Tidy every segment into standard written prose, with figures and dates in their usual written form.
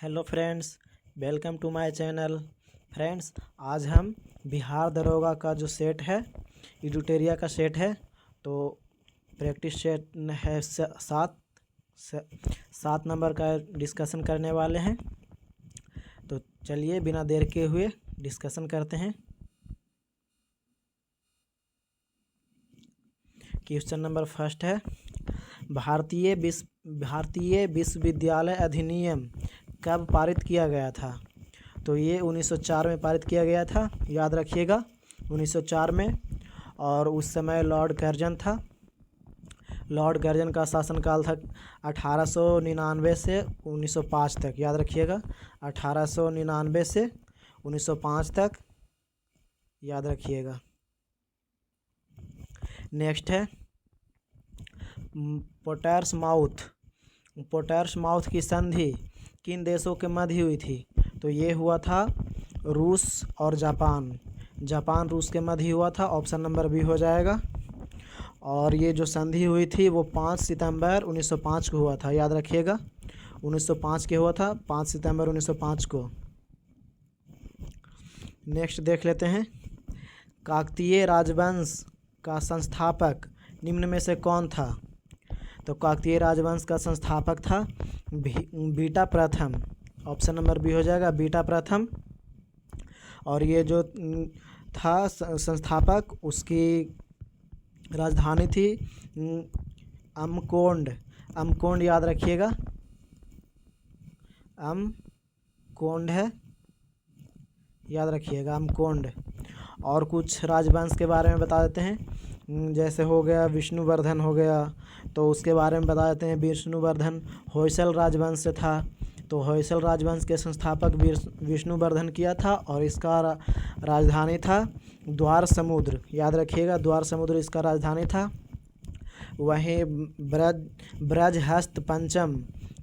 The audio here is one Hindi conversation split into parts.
Hello friends, welcome to my channel. Friends, आज हम बिहार दरोगा का जो सेट है, एडिटोरिया का सेट है, तो प्रैक्टिस सेट है सात नंबर का डिस्कशन करने वाले हैं। तो चलिए बिना देर के हुए डिस्कशन करते हैं। क्वेश्चन नंबर फर्स्ट है, भारतीय विश्वविद्यालय अधिनियम कब पारित किया गया था? तो ये 1904 में पारित किया गया था, याद रखिएगा 1904 में। और उस समय लॉर्ड कर्जन था। लॉर्ड कर्जन का शासनकाल था 1899 से 1905 तक, याद रखिएगा 1899 से 1905 तक, याद रखिएगा। नेक्स्ट है पोटर्स माउथ की संधि किन देशों के मध्य हुई थी? तो ये हुआ था रूस और जापान रूस के मध्य हुआ था, ऑप्शन नंबर बी हो जाएगा। और ये जो संधि हुई थी वो 5 सितंबर 1905 को हुआ था, याद रखिएगा 1905 के हुआ था, 5 सितंबर 1905 को। नेक्स्ट देख लेते हैं, काकतीय राजवंश का संस्थापक निम्न में से कौन था? तो काकतीय राजवंश का संस्थापक था बीटा प्रथम, ऑप्शन नंबर बी हो जाएगा बीटा प्रथम। और ये जो था संस्थापक, उसकी राजधानी थी अमकोंड, याद रखिएगा अमकोंड है, याद रखिएगा अमकोंड। और कुछ राजवंश के बारे में बता देते हैं, जैसे हो गया विष्णुवर्धन हो गया, तो उसके बारे में बता देते हैं। विष्णुवर्धन होयसल राजवंश से था, तो होयसल राजवंश के संस्थापक विष्णुवर्धन किया था। और इसका राजधानी था द्वार समुद्र, याद रखिएगा द्वार समुद्र इसका राजधानी था। वहीं ब्रजहस्त पंचम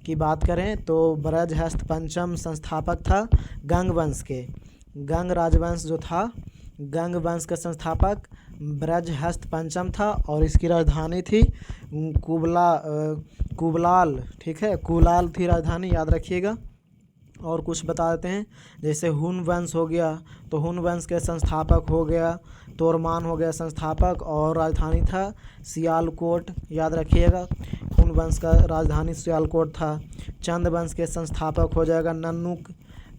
की बात करें तो ब्रजहस्त पंचम संस्थापक था गंग वंश के। गंग राजवंश जो था, गंग वंश का संस्थापक ब्रजहस्त पंचम था और इसकी राजधानी थी कुबलाल, ठीक है, कुलाल थी राजधानी, याद रखिएगा। और कुछ बता देते हैं, जैसे हुन वंश हो गया, तो हुन वंश के संस्थापक हो गया तोरमान हो गया संस्थापक, और राजधानी था सियालकोट, याद रखिएगा हुन वंश का राजधानी सियालकोट था। चंद वंश के संस्थापक हो जाएगा नन्नुक,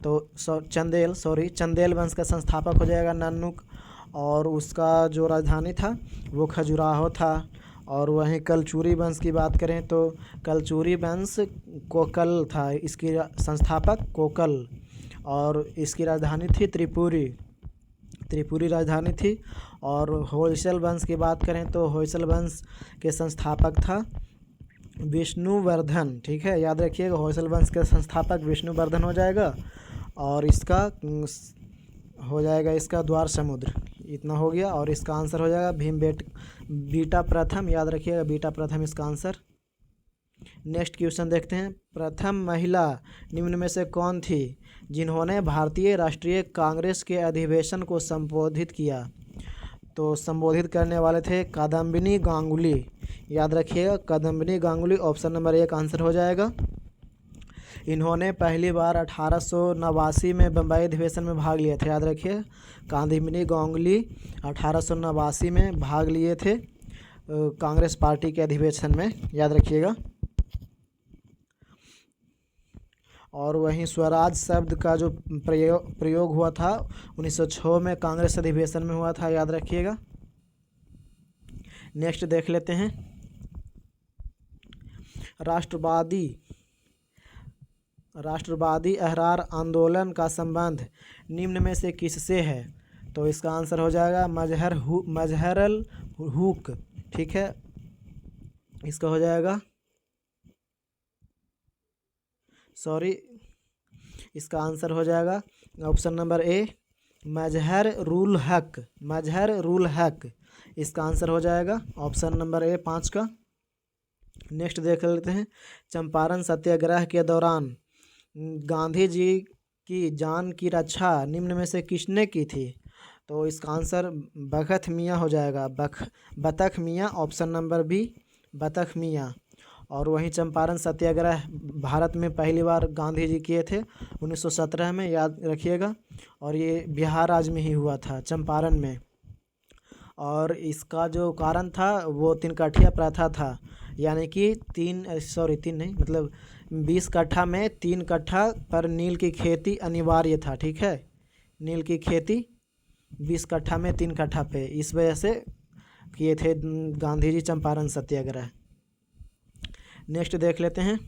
तो चंदेल वंश का संस्थापक हो जाएगा नन्नुक, और उसका जो राजधानी था वो खजुराहो था। और वहीं कलचुरी वंश की बात करें तो कलचुरी वंश कोकल था, इसकी संस्थापक कोकल, और इसकी राजधानी थी त्रिपुरी राजधानी थी। और होयसल वंश की बात करें तो होयसल वंश के संस्थापक था विष्णुवर्धन, ठीक है, याद रखिएगा होयसल वंश के संस्थापक विष्णुवर्धन हो जाएगा। और इसका हो जाएगा इसका द्वार समुद्र, इतना हो गया। और इसका आंसर हो जाएगा बीटा प्रथम, याद रखिएगा बीटा प्रथम इसका आंसर। नेक्स्ट क्वेश्चन देखते हैं, प्रथम महिला निम्न में से कौन थी जिन्होंने भारतीय राष्ट्रीय कांग्रेस के अधिवेशन को संबोधित किया? तो संबोधित करने वाले थे कादम्बिनी गांगुली, याद रखिएगा Kadambini Ganguly, option number 1 answer हो जाएगा। इन्होंने पहली बार 1889 में बम्बई अधिवेशन में भाग लिए थे, याद रखिए कादम्बिनी गांगुली 1889 में भाग लिए थे कांग्रेस पार्टी के अधिवेशन में, याद रखिएगा। और वहीं स्वराज शब्द का जो प्रयोग हुआ था 1906 में कांग्रेस अधिवेशन में हुआ था, याद रखिएगा। नेक्स्ट देख लेते हैं, राष्ट्रवादी अहरार आंदोलन का संबंध निम्न में से किससे है? तो इसका आंसर हो जाएगा मजहरल हुक, ठीक है, इसका हो जाएगा इसका आंसर हो जाएगा ऑप्शन नंबर ए मजहरुल हक, इसका आंसर हो जाएगा ऑप्शन नंबर ए 5 का। नेक्स्ट देख लेते हैं, चंपारण सत्याग्रह के दौरान गांधी जी की जान की रक्षा निम्न में से किसने की थी? तो इसका आंसर बखत मियाँ हो जाएगा, बतख मियाँ, ऑप्शन नंबर बी बतख मियाँ। और वहीं चंपारण सत्याग्रह भारत में पहली बार गांधी जी किए थे 1917 में, याद रखिएगा। और ये बिहार राज्य में ही हुआ था, चंपारण में। और इसका जो कारण था वो 3 कठिया प्रथा था, यानी कि 3 नहीं, मतलब 20 कट्ठा में 3 कट्ठा पर नील की खेती अनिवार्य था, ठीक है। नील की खेती 20 कट्ठा में 3 कट्ठा पे, इस वजह से किए थे गांधी जी चंपारण सत्याग्रह। नेक्स्ट देख लेते हैं।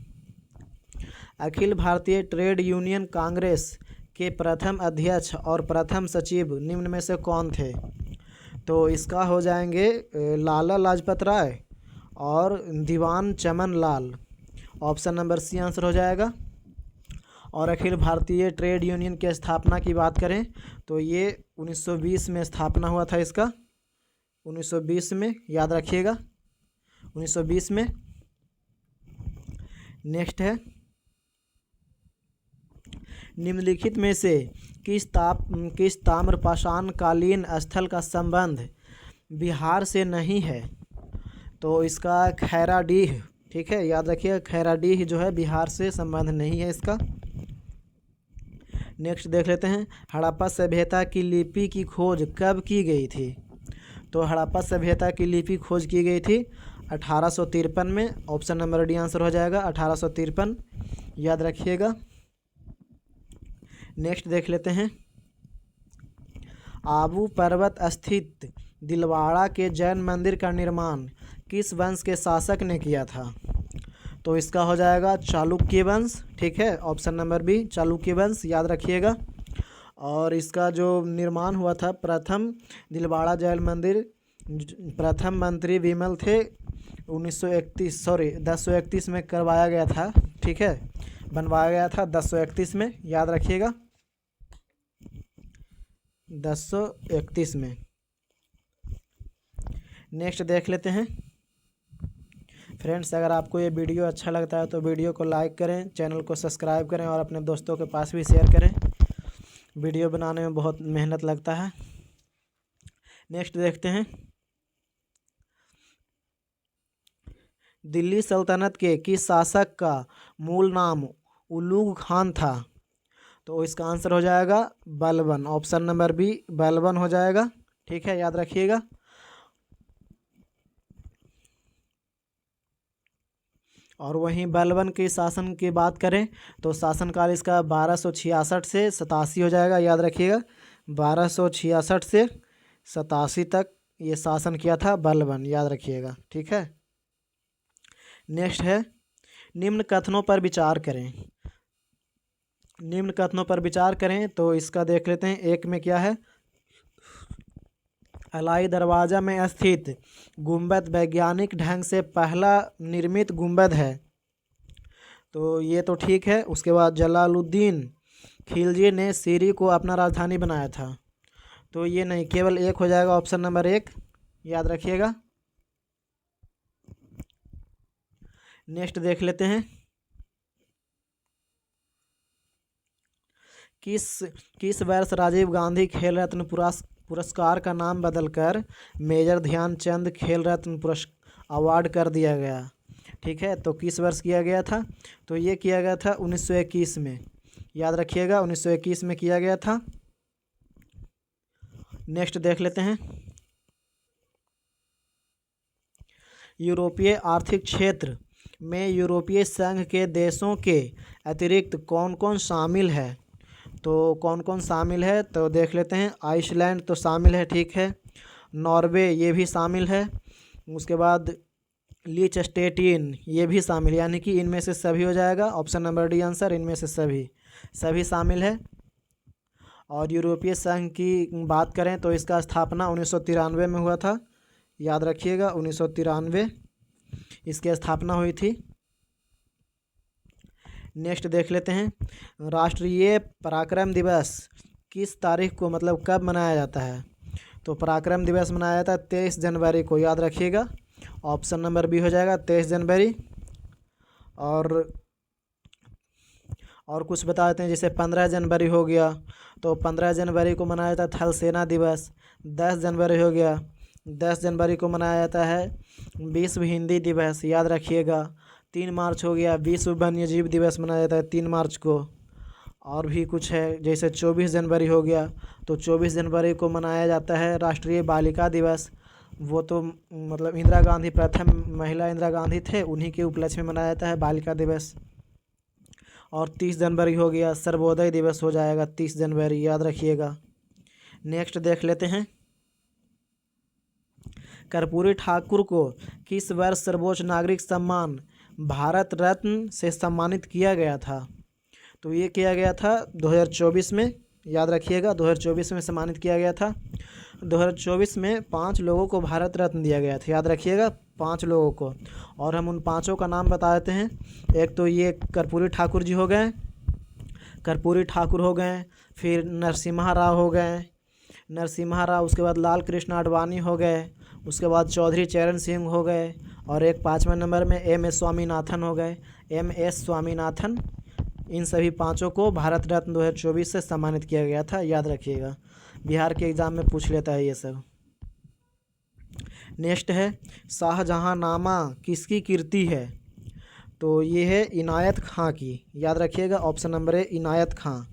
अखिल भारतीय ट्रेड यूनियन कांग्रेस के प्रथम अध्यक्ष और प्रथम सचिव निम्न में से कौन थे? तो इसका हो जाएंगे लाला लाजपत राय और दीवान Chaman Lal. Option number C answer हो जाएगा। और अखिल भारतीय ट्रेड यूनियन की स्थापना की बात करें तो ये 1920 में स्थापना हुआ था इसका, 1920 में, याद रखिएगा, 1920 में। नेक्स्ट है, निम्नलिखित में से किस ताम्रपाषाण कालीन स्थल का संबंध बिहार से नहीं है? तो इसका खैराडीह, ठीक है, याद रखिए, खैराडीह जो है बिहार से संबंध नहीं है इसका। नेक्स्ट देख लेते हैं। हड़प्पा सभ्यता की लिपि की खोज कब की गई थी? तो हड़प्पा सभ्यता की लिपि खोज की गई थी 1853 में। ऑप्शन नंबर डी आंसर हो जाएगा, 1853, याद रखिएगा। नेक्स्ट देख लेते हैं। आबू पर्वत स्थित दिलवाड़ा के जैन मंदिर का निर्माण किस वंश के शासक ने किया था? तो इसका हो जाएगा चालुक्य वंश, ठीक है। ऑप्शन नंबर बी चालुक्य वंश, याद रखिएगा। और इसका जो निर्माण हुआ था, प्रथम दिलवाड़ा जैन मंदिर प्रथम मंत्री विमल थे 1031 में करवाया गया था, ठीक है, बनवाया गया था 1031 में, याद रखिएगा, 1031 में। नेक्स्ट देख लेते हैं। फ्रेंड्स, अगर आपको ये वीडियो अच्छा लगता है तो वीडियो को लाइक करें, चैनल को सब्सक्राइब करें और अपने दोस्तों के पास भी शेयर करें। वीडियो बनाने में बहुत मेहनत लगता है। नेक्स्ट देखते हैं। दिल्ली सल्तनत के किस शासक का मूल नाम उलूग खान था? तो इसका आंसर हो जाएगा Balban. Option number B Balban हो जाएगा, ठीक है, याद रखिएगा। और वहीं बलबन के शासन की बात करें तो शासनकाल इसका 1266 से 87 हो जाएगा, याद रखिएगा, 1266 से 87 तक ये शासन किया था बलबन, याद रखिएगा, ठीक है। नेक्स्ट है, निम्न कथनों पर विचार करें। निम्न कथनों पर विचार करें तो इसका देख लेते हैं। एक में क्या है, अलाई दरवाज़ा में स्थित गुंबद वैज्ञानिक ढंग से पहला निर्मित गुंबद है, तो ये तो ठीक है। उसके बाद जलालुद्दीन खिलजी ने सीरी को अपना राजधानी बनाया था, तो ये नहीं, केवल एक हो जाएगा, ऑप्शन नंबर 1, याद रखिएगा। नेक्स्ट देख लेते हैं। किस वर्ष राजीव गांधी खेल रत्न पुरस्कार का नाम बदलकर मेजर ध्यानचंद खेल रत्न अवार्ड कर दिया गया? ठीक है, तो किस वर्ष किया गया था? तो ये किया गया था 1921 में, याद रखिएगा, 1921 में किया गया था। नेक्स्ट देख लेते हैं। यूरोपीय आर्थिक क्षेत्र में यूरोपीय संघ के देशों के अतिरिक्त कौन कौन शामिल है? तो कौन कौन शामिल है तो देख लेते हैं। आइसलैंड तो शामिल है, ठीक है। नॉर्वे ये भी शामिल है। उसके बाद लीचस्टेटिन ये भी शामिल है, यानी कि इनमें से सभी हो जाएगा। ऑप्शन नंबर डी आंसर, इनमें से सभी शामिल है। और यूरोपीय संघ की बात करें तो इसका स्थापना 1993 में हुआ था, याद रखिएगा, 1993 इसकी स्थापना हुई थी। नेक्स्ट देख लेते हैं। राष्ट्रीय पराक्रम दिवस किस तारीख को, मतलब कब मनाया जाता है? तो पराक्रम दिवस मनाया जाता है 23 जनवरी को, याद रखिएगा। ऑप्शन नंबर बी हो जाएगा 23 जनवरी। और कुछ बता देते हैं, जैसे 15 जनवरी हो गया तो 15 जनवरी को मनाया जाता है थल सेना दिवस। 10 जनवरी हो गया, 10 जनवरी को मनाया जाता है विश्व हिंदी दिवस, याद रखिएगा। 3 मार्च हो गया, विश्व वन्य जीव दिवस मनाया जाता है 3 मार्च को। और भी कुछ है, जैसे 24 जनवरी हो गया, तो 24 जनवरी को मनाया जाता है राष्ट्रीय बालिका दिवस। वो तो मतलब इंदिरा गांधी, प्रथम महिला इंदिरा गांधी थे, उन्हीं के उपलक्ष्य में मनाया जाता है बालिका दिवस। और 30 जनवरी हो गया, सर्वोदय दिवस हो जाएगा 30 जनवरी, याद रखिएगा। नेक्स्ट देख लेते हैं, कर्पूरी ठाकुर को किस वर्ष सर्वोच्च नागरिक सम्मान भारत रत्न से सम्मानित किया गया था? तो ये किया गया था 2024 में, याद रखिएगा 2024 में सम्मानित किया गया था। 2024 में 5 लोगों को भारत रत्न दिया गया था, याद रखिएगा 5 लोगों को। और हम उन 5 का नाम बता देते हैं। एक तो ये कर्पूरी ठाकुर जी हो गए, कर्पूरी ठाकुर हो गए, फिर नरसिम्हा राव हो गए, नरसिम्हा राव, उसके बाद लाल कृष्ण आडवाणी हो गए, उसके बाद चौधरी चरण सिंह हो गए, और एक 5वें नंबर में MS स्वामीनाथन हो गए, MS स्वामीनाथन। इन सभी 5 को भारत रत्न 2024 से सम्मानित किया गया था, याद रखिएगा, बिहार के एग्ज़ाम में पूछ लेता है ये सब। नेक्स्ट है, शाहजहाँनामा किसकी कृति है? तो ये है इनायत खां की, याद रखिएगा, ऑप्शन नंबर है इनायत खां,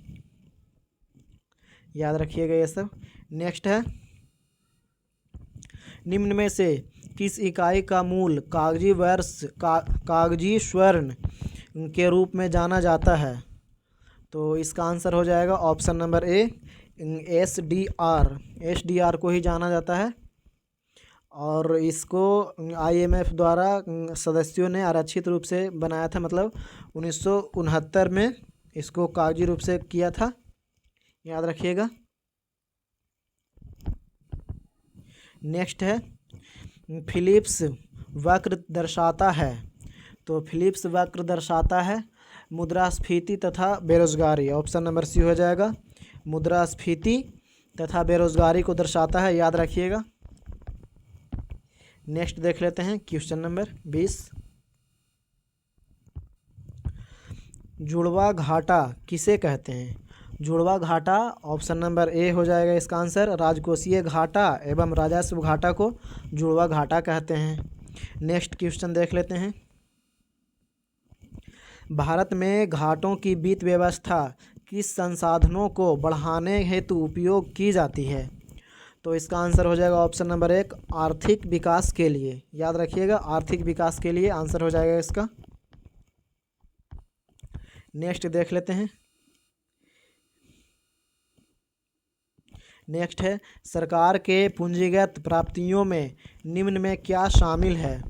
याद रखिएगा ये सब। नेक्स्ट है, निम्न में से किस इकाई का मूल कागजी स्वर्ण के रूप में जाना जाता है? तो इसका आंसर हो जाएगा ऑप्शन नंबर ए SDR को ही जाना जाता है। और इसको IMF द्वारा सदस्यों ने आरक्षित रूप से बनाया था, मतलब 1969 में इसको कागजी रूप से किया था, याद रखिएगा। नेक्स्ट है, फिलिप्स वक्र दर्शाता है। तो फिलिप्स वक्र दर्शाता है मुद्रास्फीति तथा बेरोजगारी, ऑप्शन नंबर सी हो जाएगा, मुद्रास्फीति तथा बेरोजगारी को दर्शाता है, याद रखिएगा। नेक्स्ट देख लेते हैं, क्वेश्चन नंबर 20, जुड़वा घाटा किसे कहते हैं? जुड़वा घाटा, ऑप्शन नंबर ए हो जाएगा इसका आंसर, राजकोषीय घाटा एवं राजस्व घाटा को जुड़वा घाटा कहते हैं। नेक्स्ट क्वेश्चन देख लेते हैं, भारत में घाटों की वित्त व्यवस्था किस संसाधनों को बढ़ाने हेतु उपयोग की जाती है? तो इसका आंसर हो जाएगा ऑप्शन नंबर 1, आर्थिक विकास के लिए, याद रखिएगा, आर्थिक विकास के लिए आंसर हो जाएगा इसका। नेक्स्ट देख लेते हैं, नेक्स्ट है, सरकार के पूंजीगत प्राप्तियों में निम्न में क्या शामिल है?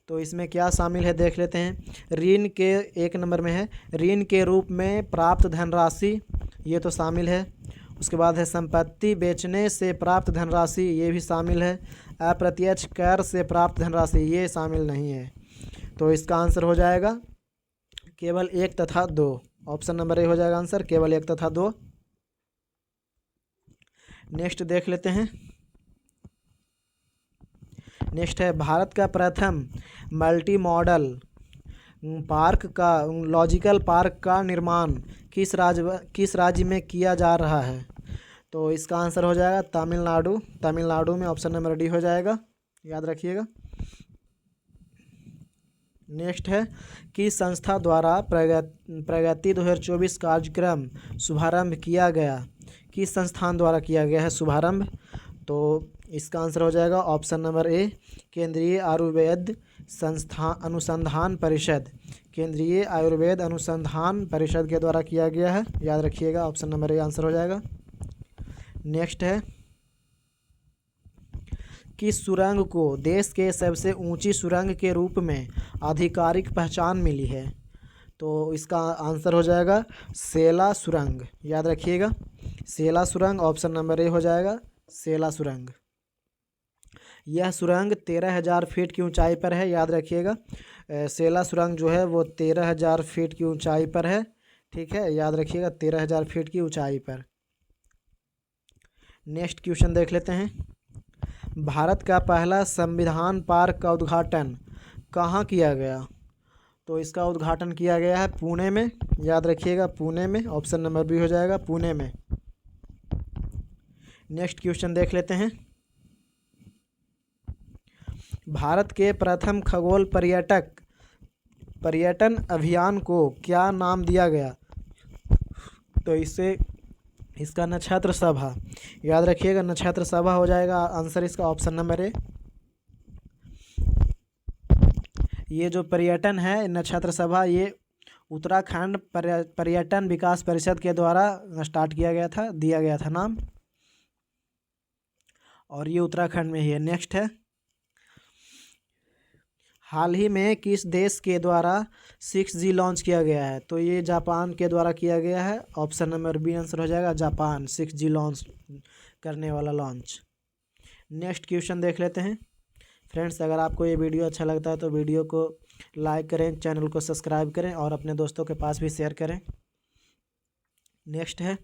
तो इसमें क्या शामिल है देख लेते हैं, ऋण के 1 नंबर में है, ऋण के रूप में प्राप्त धनराशि, ये तो शामिल है। उसके बाद है संपत्ति बेचने से प्राप्त धनराशि, ये भी शामिल है। अप्रत्यक्ष कर से प्राप्त धनराशि, ये शामिल नहीं है। तो इसका आंसर हो जाएगा केवल 1 तथा 2, ऑप्शन नंबर ए हो जाएगा आंसर, केवल 1 तथा 2। नेक्स्ट देख लेते हैं, नेक्स्ट है, भारत का प्रथम मल्टी मॉडल पार्क का लॉजिकल पार्क का निर्माण किस राज्य में किया जा रहा है? तो इसका आंसर हो जाएगा तमिलनाडु, तमिलनाडु में, ऑप्शन नंबर डी हो जाएगा, याद रखिएगा। नेक्स्ट है, किस संस्था द्वारा प्रगति 2024 कार्यक्रम शुभारंभ किया गया? किस संस्थान द्वारा किया गया है शुभारंभ? तो इसका आंसर हो जाएगा ऑप्शन नंबर ए, केंद्रीय आयुर्वेद अनुसंधान परिषद, केंद्रीय आयुर्वेद अनुसंधान परिषद के द्वारा किया गया है, याद रखिएगा, ऑप्शन नंबर ए आंसर हो जाएगा। नेक्स्ट है, किस सुरंग को देश के सबसे ऊंची सुरंग के रूप में आधिकारिक पहचान मिली है? तो इसका आंसर हो जाएगा सेला सुरंग, याद रखिएगा, सेला सुरंग, ऑप्शन नंबर ए हो जाएगा, सेला सुरंग। यह सुरंग 13,000 फीट की ऊंचाई पर है, याद रखिएगा, सेला सुरंग जो है वो 13,000 फीट की ऊंचाई पर है, ठीक है, याद रखिएगा, 13,000 फीट की ऊंचाई पर। नेक्स्ट क्वेश्चन देख लेते हैं, भारत का पहला संविधान पार्क का उद्घाटन कहाँ किया गया? तो इसका उद्घाटन किया गया है पुणे में, याद रखिएगा, पुणे में, ऑप्शन नंबर बी हो जाएगा, पुणे में। नेक्स्ट क्वेश्चन देख लेते हैं, भारत के प्रथम खगोल पर्यटक पर्यटन अभियान को क्या नाम दिया गया? तो इसका नक्षत्र सभा, याद रखिएगा नक्षत्र सभा हो जाएगा आंसर इसका ऑप्शन नंबर ए। ये जो पर्यटन है नक्षत्र सभा, ये उत्तराखंड पर्यटन विकास परिषद के द्वारा स्टार्ट किया गया था, दिया गया था नाम, और ये उत्तराखंड में ही है। नेक्स्ट है, हाल ही में किस देश के द्वारा 6G लॉन्च किया गया है? तो ये जापान के द्वारा किया गया है, ऑप्शन नंबर बी आंसर हो जाएगा जापान, 6G लॉन्च करने वाला लॉन्च। नेक्स्ट क्वेश्चन देख लेते हैं। फ्रेंड्स, अगर आपको ये वीडियो अच्छा लगता है तो वीडियो को लाइक करें, चैनल को सब्सक्राइब करें और अपने दोस्तों के पास भी शेयर करें। नेक्स्ट है,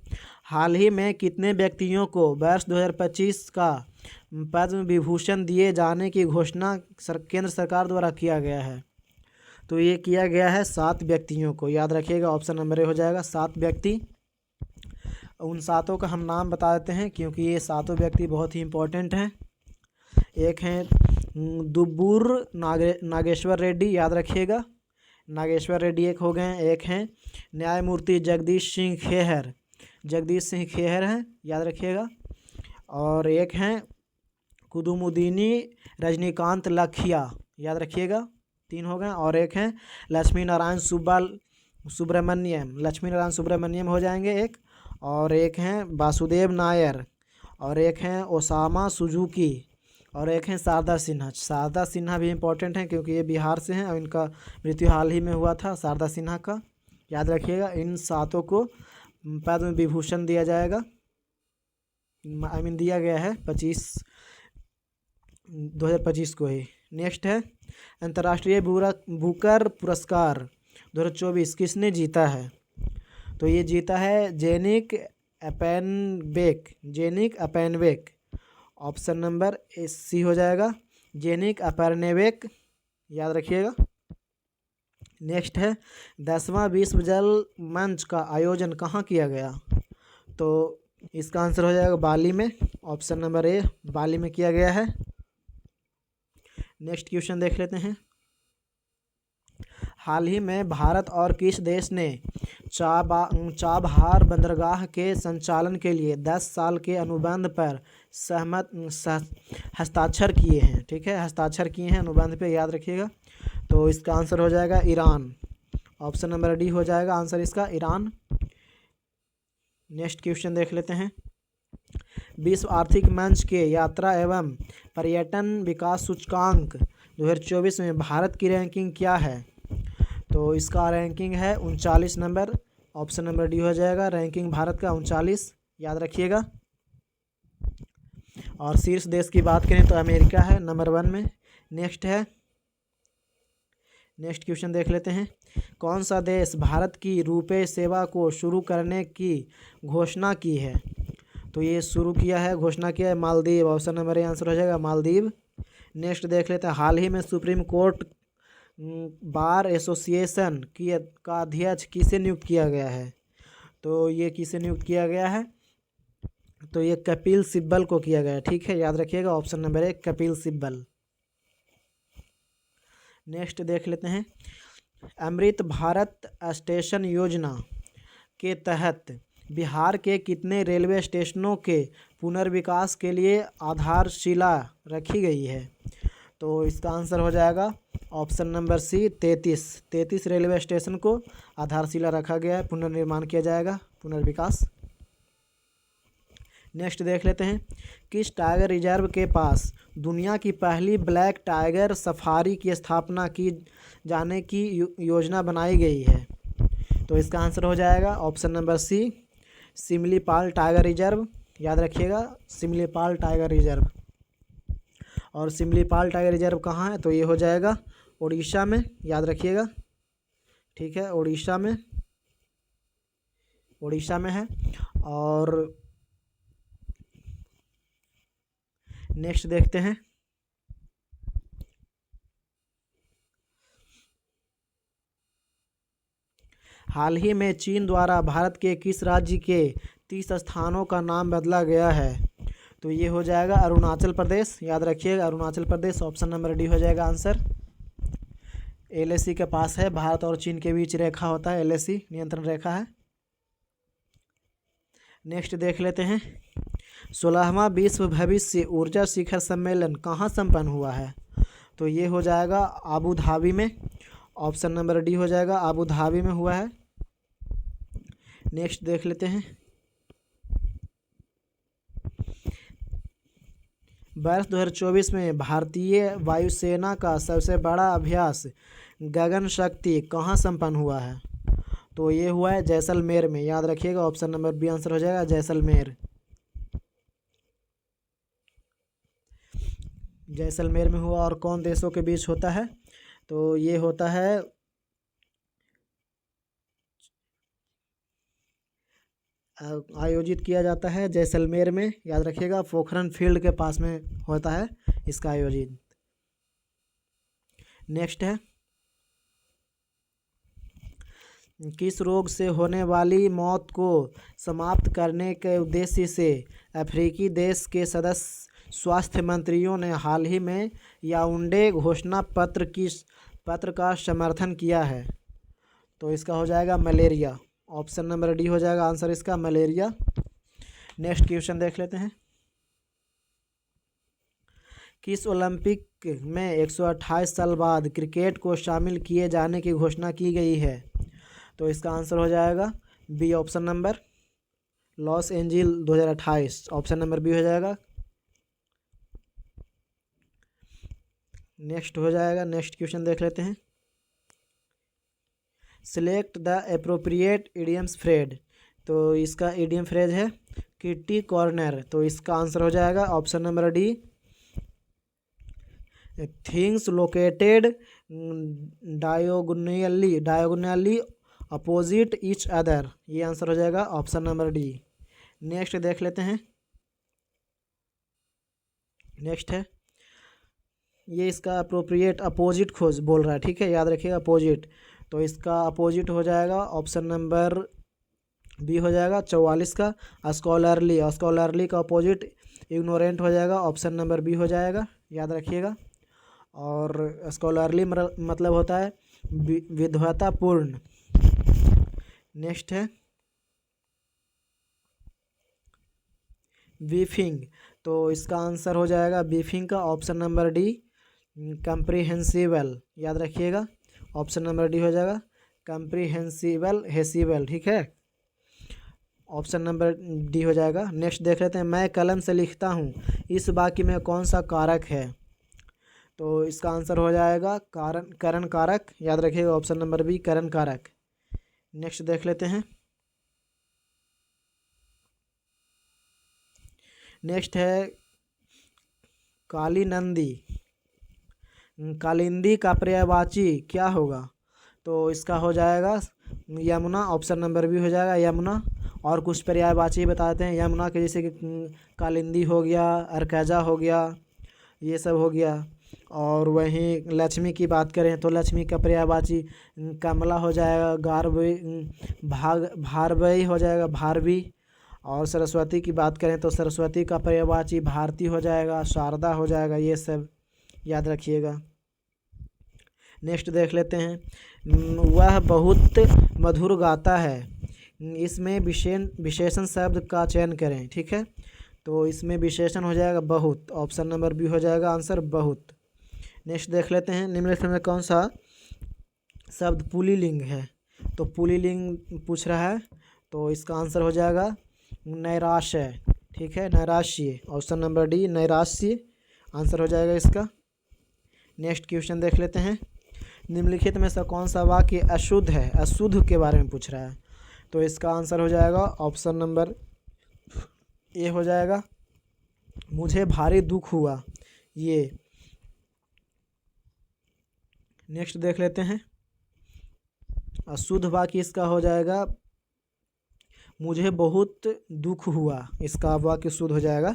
हाल ही में कितने व्यक्तियों को वर्ष 2025 का पद्म विभूषण दिए जाने की घोषणा केंद्र सरकार द्वारा किया गया है? तो ये किया गया है 7 व्यक्तियों को, याद रखिएगा ऑप्शन नंबर ए हो जाएगा 7 व्यक्ति। उन 7 का हम नाम बता देते हैं क्योंकि ये 7 व्यक्ति बहुत ही इम्पोर्टेंट हैं। एक हैं दुब्बूर नागेश्वर रेड्डी, याद रखिएगा नागेश्वर रेड्डी एक हो गए। एक हैं न्यायमूर्ति जगदीश सिंह खेहर हैं, याद रखिएगा। और एक हैं कुतुबुद्दीन रजनीकांत लखिया, याद रखिएगा 3 हो गए। और एक हैं लक्ष्मी नारायण सुब्रमण्यम हो जाएंगे एक। और एक हैं वासुदेव नायर, और एक हैं ओसामा सुजुकी, और एक हैं शारदा सिन्हा भी इम्पोर्टेंट हैं क्योंकि ये बिहार से हैं और इनका मृत्यु हाल ही में हुआ था, शारदा सिन्हा का, याद रखिएगा। इन 7 को पद्म विभूषण दिया जाएगा, दिया गया है 2025 को ही। नेक्स्ट है, अंतर्राष्ट्रीय बुकर पुरस्कार 2024 किसने जीता है? तो ये जीता है जेनिक अपेनबेक, ऑप्शन नंबर सी हो जाएगा जेनिक अपेनबेक, याद रखिएगा। नेक्स्ट है, 10वां विश्व जल मंच का आयोजन कहाँ किया गया? तो इसका आंसर हो जाएगा बाली में, ऑप्शन नंबर ए बाली में किया गया है। नेक्स्ट क्वेश्चन देख लेते हैं। हाल ही में भारत और किस देश ने चाबहार बंदरगाह के संचालन के लिए 10 साल के अनुबंध पर हस्ताक्षर किए हैं? ठीक है, हस्ताक्षर किए हैं अनुबंध पे, याद रखिएगा। तो इसका आंसर हो जाएगा ईरान, ऑप्शन नंबर डी हो जाएगा आंसर इसका ईरान। नेक्स्ट क्वेश्चन देख लेते हैं। विश्व आर्थिक मंच के यात्रा एवं पर्यटन विकास सूचकांक 2024 में भारत की रैंकिंग क्या है? तो इसका रैंकिंग है 39 नंबर, ऑप्शन नंबर डी हो जाएगा रैंकिंग भारत का 39, याद रखिएगा। और शीर्ष देश की बात करें तो अमेरिका है नंबर 1 में। नेक्स्ट क्वेश्चन देख लेते हैं। कौन सा देश भारत की रुपे सेवा को शुरू करने की घोषणा की है? तो ये शुरू किया है, घोषणा किया है Maldives, option number A answer हो जाएगा मालदीव। नेक्स्ट देख लेते हैं। हाल ही में सुप्रीम कोर्ट बार एसोसिएशन का अध्यक्ष किसे नियुक्त किया गया है? तो ये किसे नियुक्त किया गया है? तो ये कपिल सिब्बल को किया गया है, ठीक है, याद रखिएगा option number 1 Kapil Sibal. Next देख लेते हैं। अमृत भारत स्टेशन योजना के तहत बिहार के कितने रेलवे स्टेशनों के पुनर्विकास के लिए आधारशिला रखी गई है? तो इसका आंसर हो जाएगा option number C 33 railway station को आधारशिला रखा गया है, पुनर्निर्माण किया जाएगा, पुनर्विकास। नेक्स्ट देख लेते हैं। किस टाइगर रिजर्व के पास दुनिया की पहली ब्लैक टाइगर सफारी की स्थापना की जाने की योजना बनाई गई है? तो इसका आंसर हो जाएगा option number C Similipal tiger reserve, याद रखिएगा सिमलीपाल टाइगर रिजर्व। और सिमलीपाल टाइगर रिजर्व कहाँ है? तो ये हो जाएगा उड़ीसा में, याद रखिएगा, ठीक है, उड़ीसा में है। और नेक्स्ट देखते हैं। हाल ही में चीन द्वारा भारत के किस राज्य के 30 स्थानों का नाम बदला गया है? तो ये हो जाएगा अरुणाचल प्रदेश, याद रखिएगा Arunachal Pradesh, option number D हो जाएगा आंसर। एलएसी के पास है। भारत और चीन के बीच रेखा होता है, एलएसी नियंत्रण रेखा है। नेक्स्ट देख लेते हैं, 16वां विश्व भविष्य ऊर्जा शिखर सम्मेलन कहाँ संपन्न हुआ है? तो ये हो जाएगा आबू धाबी में। ऑप्शन नंबर डी हो जाएगा, आबू धाबी में हुआ है। नेक्स्ट देख लेते हैं, वर्ष 2024 में भारतीय वायुसेना का सबसे बड़ा अभ्यास गगन शक्ति कहाँ संपन्न हुआ है? तो ये हुआ है जैसलमेर में, याद रखिएगा। ऑप्शन नंबर बी आंसर हो जाएगा, जैसलमेर। जैसलमेर में हुआ। और कौन देशों के बीच होता है? तो ये होता है आयोजित किया जाता है जैसलमेर में, याद रखिएगा। पोखरण फील्ड के पास में होता है इसका आयोजित। नेक्स्ट है, किस रोग से होने वाली मौत को समाप्त करने के उद्देश्य से अफ्रीकी देश के सदस्य स्वास्थ्य मंत्रियों ने हाल ही में याओंडे घोषणा पत्र का समर्थन किया है? तो इसका हो जाएगा मलेरिया। ऑप्शन नंबर डी हो जाएगा आंसर इसका, मलेरिया। नेक्स्ट क्वेश्चन देख लेते हैं, किस ओलंपिक में 128 साल बाद क्रिकेट को शामिल किए जाने की घोषणा की गई है? तो इसका आंसर हो जाएगा B, option number Los Angeles 2028। Option number B हो जाएगा। नेक्स्ट हो जाएगा, नेक्स्ट क्वेश्चन देख लेते हैं, select the appropriate idioms phrase. तो इसका इडियम फ्रेज है किटी कॉर्नर। तो इसका आंसर हो जाएगा option number D, things located diagonally opposite each other. ये आंसर हो जाएगा ऑप्शन नंबर डी। नेक्स्ट देख लेते हैं, नेक्स्ट है, ये इसका अप्रोप्रिएट अपोजिट खोज बोल रहा है, ठीक है, याद रखिएगा अपोजिट। तो इसका अपोजिट हो जाएगा ऑप्शन नंबर बी हो जाएगा 44 का स्कॉलरली। स्कॉलरली का अपोजिट इग्नोरेंट हो जाएगा, ऑप्शन नंबर बी हो जाएगा, याद रखिएगा। और स्कॉलरली मतलब होता है विद्वतापूर्ण। नेक्स्ट है बीफिंग। तो इसका आंसर हो जाएगा बीफिंग का ऑप्शन नंबर डी, कंप्रीहेंसिबल, याद रखिएगा। ऑप्शन नंबर डी हो जाएगा कंप्रीहेंसिबल, ठीक है, ऑप्शन नंबर डी हो जाएगा। नेक्स्ट देख लेते हैं, मैं कलम से लिखता हूँ, इस वाक्य में कौन सा कारक है? तो इसका आंसर हो जाएगा करण कारक, याद रखिएगा। ऑप्शन नंबर बी, करण कारक। नेक्स्ट देख लेते हैं, नेक्स्ट है कालिंदी का पर्यायवाची क्या होगा? तो इसका हो जाएगा यमुना। ऑप्शन नंबर बी हो जाएगा यमुना। और कुछ पर्यायवाची बताते हैं यमुना के, जैसे कि कालिंदी हो गया, अर्कजा हो गया, ये सब हो गया। और वहीं लक्ष्मी की बात करें तो लक्ष्मी का पर्यायवाची कमला हो जाएगा, भारवई हो जाएगा, भारवी। और सरस्वती की बात करें तो सरस्वती का पर्यायवाची भारती हो जाएगा, शारदा हो जाएगा, ये सब याद रखिएगा। नेक्स्ट देख लेते हैं, वह बहुत मधुर गाता है, इसमें विशेषण शब्द का चयन करें, ठीक है। तो इसमें विशेषण हो जाएगा बहुत। ऑप्शन नंबर बी हो जाएगा आंसर, बहुत। नेक्स्ट देख लेते हैं, निम्नलिखित में कौन सा शब्द पुल्लिंग है? तो पुल्लिंग पूछ रहा है, तो इसका आंसर हो जाएगा नैराश्य, ठीक है, नैराश्य। ऑप्शन नंबर डी, नैराश्य आंसर हो जाएगा इसका। नेक्स्ट क्वेश्चन देख लेते हैं, निम्नलिखित में से कौन सा वाक्य अशुद्ध है? अशुद्ध के बारे में पूछ रहा है, तो इसका आंसर हो जाएगा ऑप्शन नंबर ए हो जाएगा, मुझे भारी दुख हुआ, ये। नेक्स्ट देख लेते हैं, अशुद्ध वाक्य इसका हो जाएगा मुझे बहुत दुख हुआ, इसका वाक्य शुद्ध हो जाएगा।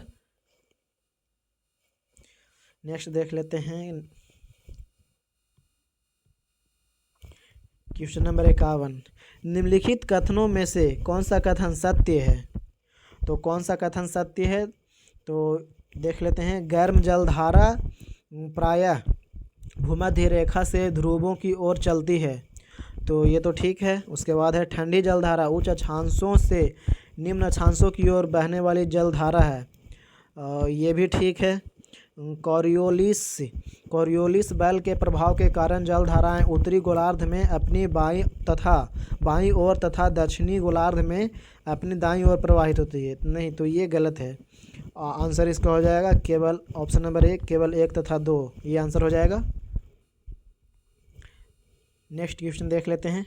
नेक्स्ट देख लेते हैं, क्वेश्चन नंबर 51, निम्नलिखित कथनों में से कौन सा कथन सत्य है? तो कौन सा कथन सत्य है? तो देख लेते हैं, गर्म जलधारा प्रायः भूमध्य रेखा से ध्रुवों की ओर चलती है। तो ये तो ठीक है। उसके बाद है ठंडी जलधारा उच्च अक्षांशों से निम्न अक्षांशों की ओर बहने वाली जलधारा है। ये भी ठीक है। कॉरियोलिस बेल के प्रभाव के कारण जलधाराएं उत्तरी गोलार्ध में अपनी बाईं ओर तथा दक्षिणी गोलार्ध में अपनी दाईं ओर प्रवाहित होती है। नहीं, तो ये गलत है। आंसर इसका हो जाएगा केवल ऑप्शन नंबर 1, केवल 1 तथा 2, ये आंसर हो जाएगा। नेक्स्ट क्वेश्चन देख लेते हैं।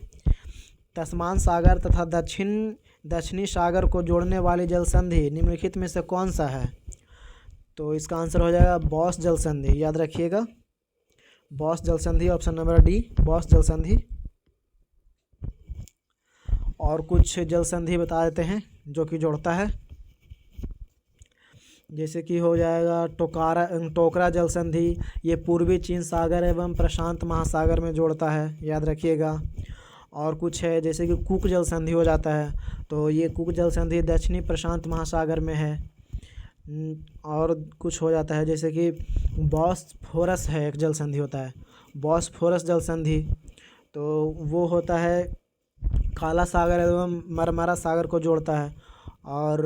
तस्मान सागर तथा दक्षिणी सागर को जोड़ने वाली जल संधि निम्नलिखित में से कौन सा है? तो इसका आंसर हो जाएगा बॉस जल संधि। याद रखिएगा, बॉस जल संधि, ऑप्शन नंबर डी, बॉस जल संधि। और कुछ जल संधि बता देते हैं जो कि जोड़ता है, जैसे कि हो जाएगा टोकरा जल संधि, ये पूर्वी चीन सागर एवं प्रशांत महासागर में जोड़ता है, याद रखिएगा। और कुछ है जैसे कि कुक जल संधि हो जाता है, तो ये कुक जल संधि दक्षिणी प्रशांत महासागर में है। और कुछ हो जाता है जैसे कि बॉस्फोरस है, एक जल संधि होता है बॉस्फोरस जल संधि, तो वो होता है काला सागर एवं मरमरा सागर को जोड़ता है। और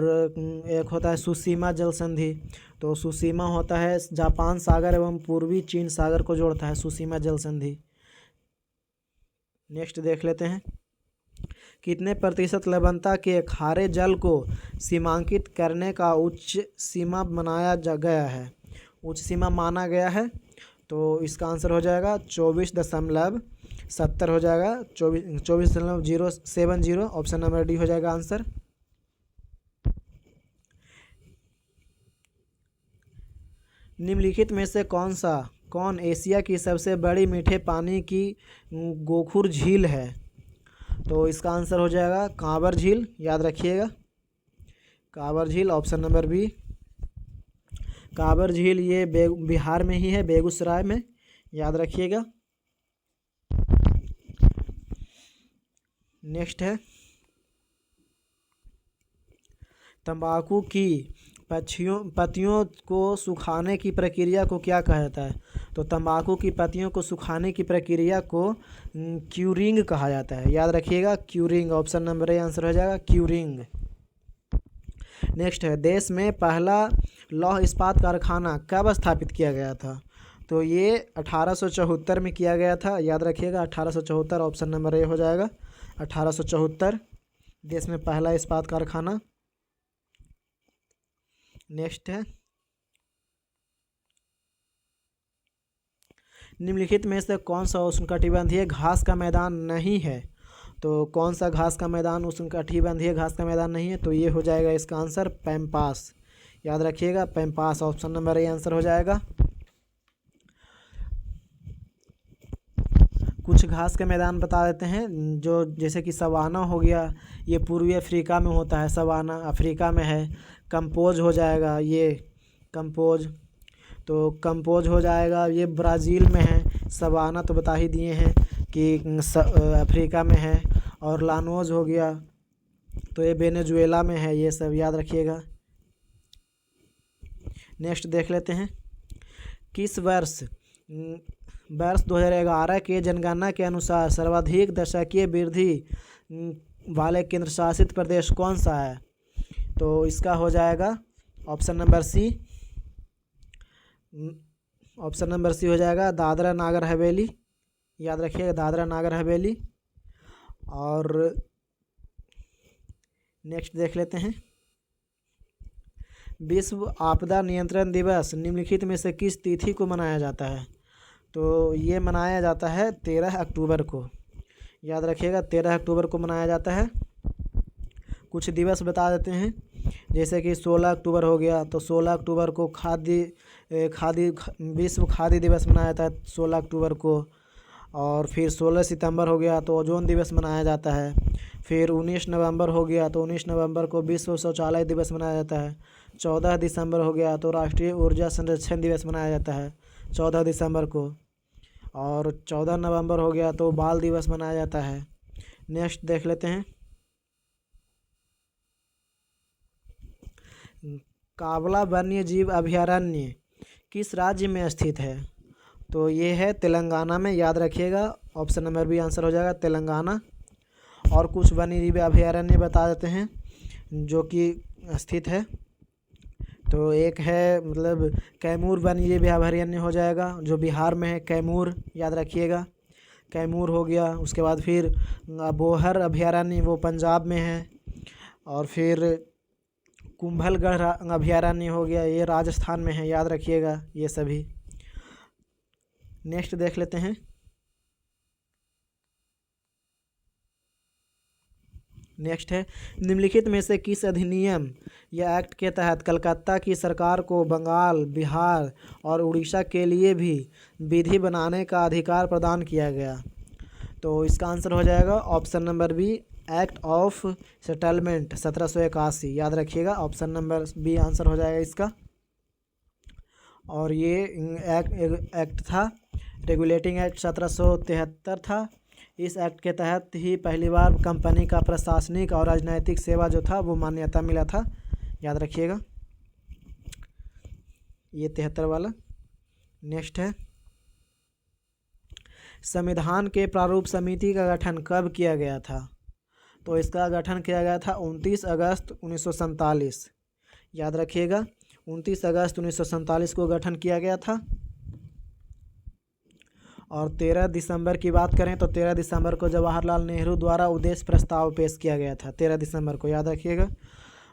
एक होता है सुसीमा जल संधि, तो सुसीमा होता है जापान सागर एवं पूर्वी चीन सागर को जोड़ता है, सुसीमा जल संधि। नेक्स्ट देख लेते हैं। कितने प्रतिशत लवणता के खारे जल को सीमांकित करने का उच्च सीमा बनाया गया है, उच्च सीमा माना गया है? तो इसका आंसर हो जाएगा 24.70 हो जाएगा, 24.070, ऑप्शन नंबर डी हो जाएगा आंसर। निम्नलिखित में से कौन एशिया की सबसे बड़ी मीठे पानी की गोखुर झील है? तो इसका आंसर हो जाएगा कांवर झील, याद रखिएगा, कांवर झील, ऑप्शन नंबर बी। कांवर झील ये बिहार में ही है, बेगूसराय में, याद रखिएगा। नेक्स्ट है तंबाकू की पत्तियों को सुखाने की प्रक्रिया को क्या कहा जाता है? तो तंबाकू की पत्तियों को सुखाने की प्रक्रिया को क्यूरिंग कहा जाता है, याद रखिएगा, curing, option number A answer हो जाएगा, क्यूरिंग। नेक्स्ट है देश में पहला लौह इस्पात कारखाना कब स्थापित किया गया था? तो ये 1874 में किया गया था, याद रखिएगा, 1874, ऑप्शन नंबर ए हो जाएगा, 1874 देश में पहला इस्पात कारखाना। नेक्स्ट है निम्नलिखित में से कौन सा उष्णकटिबंधीय घास का मैदान नहीं है? तो कौन सा घास का मैदान उष्णकटिबंधीय घास का मैदान नहीं है? तो ये हो जाएगा इसका आंसर पैम्पास, याद रखिएगा, पैम्पास, ऑप्शन नंबर ए आंसर हो जाएगा। कुछ घास के मैदान बता देते हैं, जो जैसे कि सवाना हो गया, ये पूर्वी अफ्रीका में होता है, सवाना अफ्रीका में है। कंपोज हो जाएगा, ये कंपोज, तो कंपोज हो जाएगा, ये ब्राज़ील में है। सवाना तो बता ही दिए हैं कि अफ्रीका में है। और लानोज हो गया, तो ये वेनेजुएला में है, ये सब याद रखिएगा। नेक्स्ट देख लेते हैं। किस वर्ष 2011 के जनगणना के अनुसार सर्वाधिक दशकीय वृद्धि वाले केंद्र शासित प्रदेश कौन सा है? तो इसका हो जाएगा option number C, option number C हो जाएगा दादरा नागर हवेली, याद रखिएगा, दादरा नागर हवेली। और नेक्स्ट देख लेते हैं। विश्व आपदा नियंत्रण दिवस निम्नलिखित में से किस तिथि को मनाया जाता है? तो ये मनाया जाता है 13 अक्टूबर को, याद रखिएगा, 13 अक्टूबर को मनाया जाता है। कुछ दिवस बता देते हैं, जैसे कि 16 अक्टूबर हो गया, तो 16 अक्टूबर को विश्व खादी दिवस मनाया जाता है 16 अक्टूबर को। और फिर 16 सितंबर हो गया तो ओजोन दिवस मनाया जाता है। फिर 19 नवंबर हो गया तो 19 नवंबर को विश्व शौचालय दिवस मनाया जाता है। 14 दिसंबर हो गया तो राष्ट्रीय ऊर्जा संरक्षण दिवस मनाया जाता है 14 दिसंबर को। और 14 नवंबर हो गया तो बाल दिवस मनाया जाता है। नेक्स्ट देख लेते हैं। कावला वन्य जीव अभयारण्य किस राज्य में स्थित है? तो ये है तेलंगाना में, याद रखिएगा। ऑप्शन नंबर बी आंसर हो जाएगा तेलंगाना। और कुछ वन्यजीव अभयारण्य बता देते हैं जो कि स्थित है। तो एक है मतलब कैमूर वन्यजीव अभयारण्य हो जाएगा जो बिहार में है, कैमूर, याद रखिएगा। कैमूर हो गया। उसके बाद फिर बोहर अभयारण्य वो पंजाब में है। और फिर कुंभलगढ़ अभयारण्य हो गया, ये राजस्थान में है, याद रखिएगा ये सभी। नेक्स्ट देख लेते हैं। नेक्स्ट है, निम्नलिखित में से किस अधिनियम या एक्ट के तहत कलकत्ता की सरकार को बंगाल, बिहार और उड़ीसा के लिए भी विधि बनाने का अधिकार प्रदान किया गया? तो इसका आंसर हो जाएगा option number B, act of settlement 1781, याद रखिएगा। ऑप्शन नंबर बी आंसर हो जाएगा इसका। और ये एक्ट था, रेगुलेटिंग एक्ट 1773 था। इस एक्ट के तहत ही पहली बार कंपनी का प्रशासनिक और राजनैतिक सेवा जो था वो मान्यता मिला था, याद रखिएगा। ये 73 वाला। नेक्स्ट है, संविधान के प्रारूप समिति का गठन कब किया गया था? तो इसका गठन किया गया था 29 अगस्त 1947, याद रखिएगा। 29 अगस्त 1947 को गठन किया गया था। और 13 दिसंबर की बात करें तो 13 दिसंबर को जवाहरलाल नेहरू द्वारा उद्देश्य प्रस्ताव पेश किया गया था, 13 दिसंबर को, याद रखिएगा।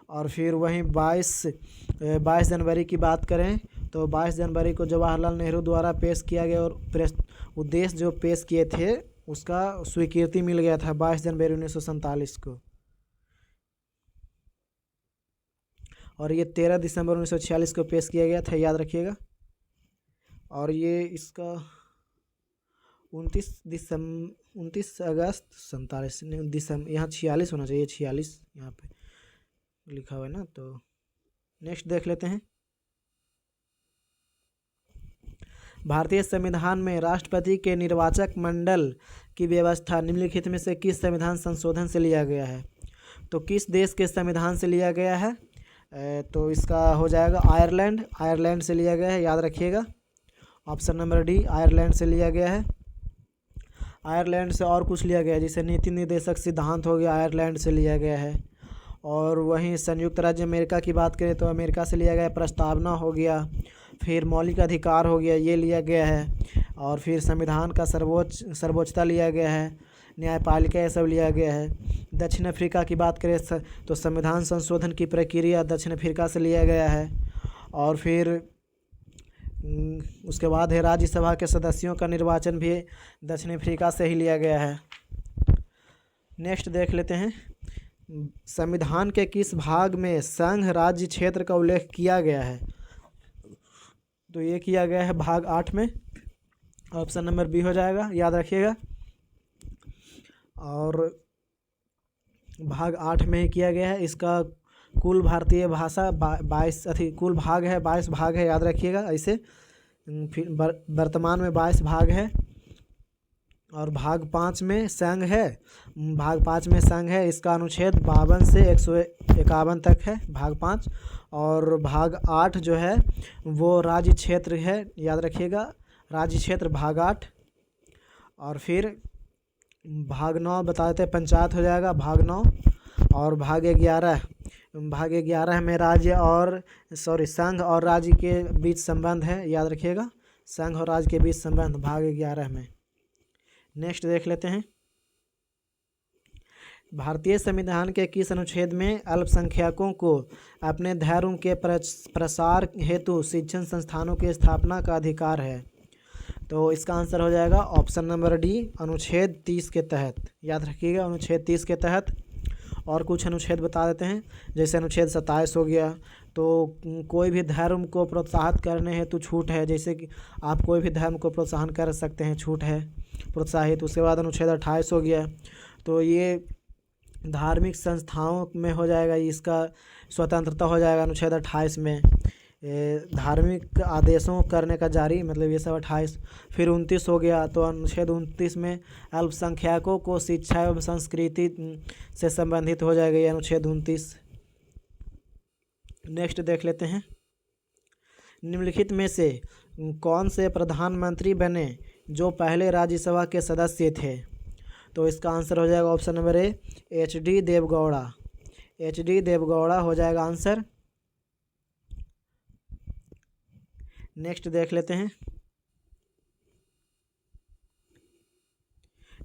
और फिर वहीं 22 जनवरी की बात करें तो 22 जनवरी को जवाहरलाल नेहरू द्वारा पेश किया गया और उद्देश्य जो पेश किए थे उसका स्वीकृति मिल गया था 22 जनवरी 1947 को। और ये 13 दिसंबर 1946 को पेश किया गया था, याद रखिएगा। और ये इसका 29 अगस्त 47 दिसंबर, यहाँ 46 होना चाहिए, 46 यहाँ पे लिखा हुआ है ना। तो नेक्स्ट देख लेते हैं। भारतीय संविधान में राष्ट्रपति के निर्वाचक मंडल की व्यवस्था निम्नलिखित में से किस संविधान संशोधन से लिया गया है? तो किस देश के संविधान से लिया गया है? तो इसका हो जाएगा आयरलैंड से लिया गया है, याद रखिएगा। ऑप्शन नंबर डी, आयरलैंड से लिया गया है। आयरलैंड से और कुछ लिया गया है, जैसे नीति निर्देशक सिद्धांत हो गया, आयरलैंड से लिया गया है। और वहीं संयुक्त राज्य अमेरिका की बात करें तो अमेरिका से लिया गया, प्रस्तावना हो गया। फिर मौलिक अधिकार हो गया, ये लिया गया है। और फिर संविधान का सर्वोच्चता लिया गया है, न्यायपालिका ये सब लिया गया है। दक्षिण अफ्रीका की बात करें तो संविधान संशोधन की प्रक्रिया दक्षिण अफ्रीका से लिया गया है। और फिर उसके बाद है राज्यसभा के सदस्यों का निर्वाचन भी दक्षिण अफ्रीका से ही लिया गया है। नेक्स्ट देख लेते हैं, संविधान के किस भाग में संघ राज्य क्षेत्र का उल्लेख किया गया है? तो ये किया गया है भाग 8 में, ऑप्शन नंबर बी हो जाएगा, याद रखिएगा। और भाग 8 में ही किया गया है। इसका कुल भारतीय भाषा 22 कुल भाग है, 22 भाग है, याद रखिएगा। ऐसे फिर वर्तमान में 22 भाग है। और भाग 5 में संघ है, भाग 5 में संघ है। इसका अनुच्छेद 52 से 151 तक है, भाग 5। और भाग 8 जो है वो राज्य क्षेत्र है, याद रखिएगा, राज्य क्षेत्र भाग 8। और फिर भाग 9 बता देते, पंचायत हो जाएगा भाग 9। और भाग 11 में संघ और राज्य के बीच संबंध है, याद रखिएगा, संघ और राज्य के बीच संबंध भाग 11 में। नेक्स्ट देख लेते हैं, भारतीय संविधान के किस अनुच्छेद में अल्पसंख्यकों को अपने धर्म के प्रसार हेतु शिक्षण संस्थानों की स्थापना का अधिकार है? तो इसका आंसर हो जाएगा ऑप्शन नंबर डी, अनुच्छेद 30 के तहत, याद रखिएगा, अनुच्छेद 30 के तहत। और कुछ अनुच्छेद बता देते हैं, जैसे अनुच्छेद 27 हो गया, तो कोई भी धर्म को प्रोत्साहित करने हेतु छूट है, जैसे कि आप कोई भी धर्म को प्रोत्साहन कर सकते हैं, छूट है प्रोत्साहित। उसके बाद अनुच्छेद 28 हो गया, तो ये धार्मिक संस्थाओं में हो जाएगा, इसका स्वतंत्रता हो जाएगा अनुच्छेद 28 में। धार्मिक आदेशों करने का जारी, मतलब ये सब 28। फिर 29 हो गया, तो अनुच्छेद 29 में अल्पसंख्यकों को शिक्षा एवं संस्कृति से संबंधित हो जाएगा, ये अनुच्छेद 29। नेक्स्ट देख लेते हैं, निम्नलिखित में से कौन से प्रधानमंत्री बने जो पहले राज्यसभा के सदस्य थे? तो इसका आंसर हो जाएगा option number A, H D. Deve Gowda. H D. Deve Gowda हो जाएगा आंसर। नेक्स्ट देख लेते हैं।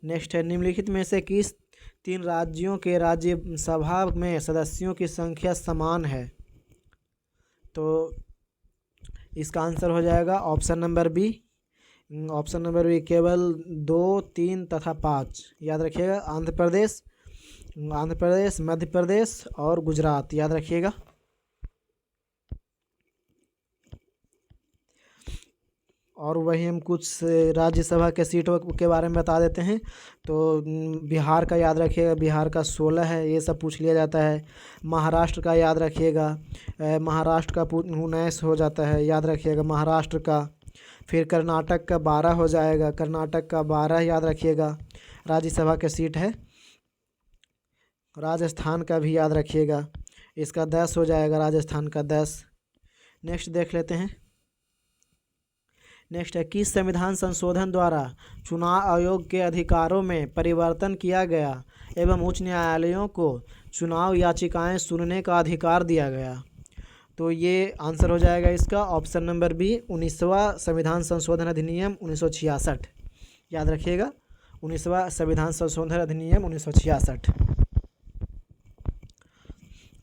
नेक्स्ट है, निम्नलिखित में से किस 3 राज्यों के राज्यसभा में सदस्यों की संख्या समान है? तो इसका आंसर हो जाएगा option number B. Option number B केवल 2, 3 तथा 5। याद रखिएगा, आंध्र प्रदेश, मध्य प्रदेश और गुजरात, याद रखिएगा। और वही हम कुछ राज्यसभा के सीटों के बारे में बता देते हैं। तो बिहार का याद रखिएगा, बिहार का 16 है, ये सब पूछ लिया जाता है। महाराष्ट्र का याद रखिएगा, महाराष्ट्र का 19 हो जाता है, याद रखिएगा महाराष्ट्र का। फिर कर्नाटक का 12 हो जाएगा, कर्नाटक का 12 याद रखिएगा, राज्यसभा के सीट है। राजस्थान का भी याद रखिएगा, इसका 10 हो जाएगा, राजस्थान का 10। नेक्स्ट देख लेते हैं। नेक्स्ट है, किस संविधान संशोधन द्वारा चुनाव आयोग के अधिकारों में परिवर्तन किया गया एवं उच्च न्यायालयों को चुनाव याचिकाएं सुनने का अधिकार दिया गया? तो ये आंसर हो जाएगा इसका ऑप्शन नंबर बी, 19वां संविधान संशोधन अधिनियम 1966। याद रखिएगा, 19वां संविधान संशोधन अधिनियम 1966।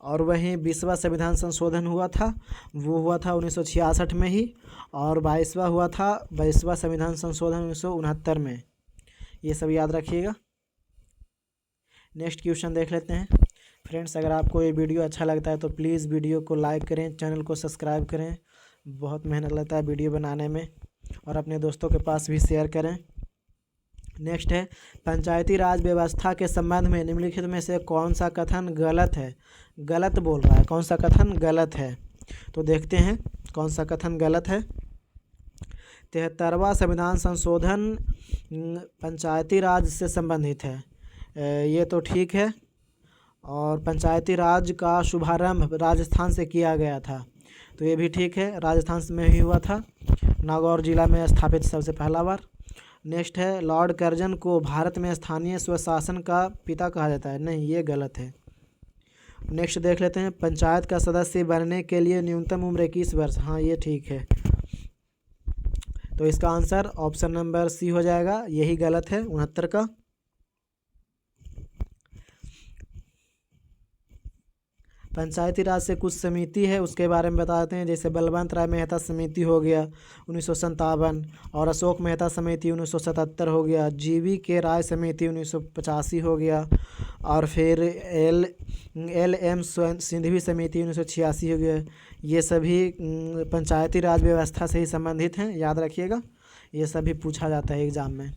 और वहीं 20वां संविधान संशोधन हुआ था, वो हुआ था 1966 में ही। और 22वां हुआ था 22वां संविधान संशोधन 1969 में। ये सब याद रखिएगा। नेक्स्ट क्वेश्चन देख लेते हैं। फ्रेंड्स, अगर आपको ये वीडियो अच्छा लगता है तो प्लीज़ वीडियो को लाइक करें, चैनल को सब्सक्राइब करें। बहुत मेहनत लगता है वीडियो बनाने में, और अपने दोस्तों के पास भी शेयर करें। नेक्स्ट है, पंचायती राज व्यवस्था के संबंध में निम्नलिखित में से कौन सा कथन गलत है? गलत बोल रहा है, कौन सा कथन गलत है? तो देखते हैं कौन सा कथन गलत है। 73वां संविधान संशोधन पंचायती राज से संबंधित है, ये तो ठीक है। और पंचायती राज का शुभारंभ राजस्थान से किया गया था, तो ये भी ठीक है, राजस्थान में ही हुआ था, नागौर जिला में स्थापित सबसे पहला बार। नेक्स्ट है, लॉर्ड कर्जन को भारत में स्थानीय स्वशासन का पिता कहा जाता है, नहीं, ये गलत है। नेक्स्ट देख लेते हैं, पंचायत का सदस्य बनने के लिए न्यूनतम उम्र 21 वर्ष, हाँ ये ठीक है। तो इसका आंसर ऑप्शन नंबर सी हो जाएगा, यही गलत है, 69 का। पंचायती राज से कुछ समिति है, उसके बारे में बता देते हैं। जैसे बलवंत राय मेहता समिति हो गया 1957, और अशोक मेहता समिति 1977 हो गया, जीवी के राय समिति 1985 हो गया, और फिर एल.एम. सिंघवी समिति 1986 हो गया। ये सभी पंचायती राज व्यवस्था से ही संबंधित हैं, याद रखिएगा, ये सभी पूछा जाता है एग्ज़ाम में।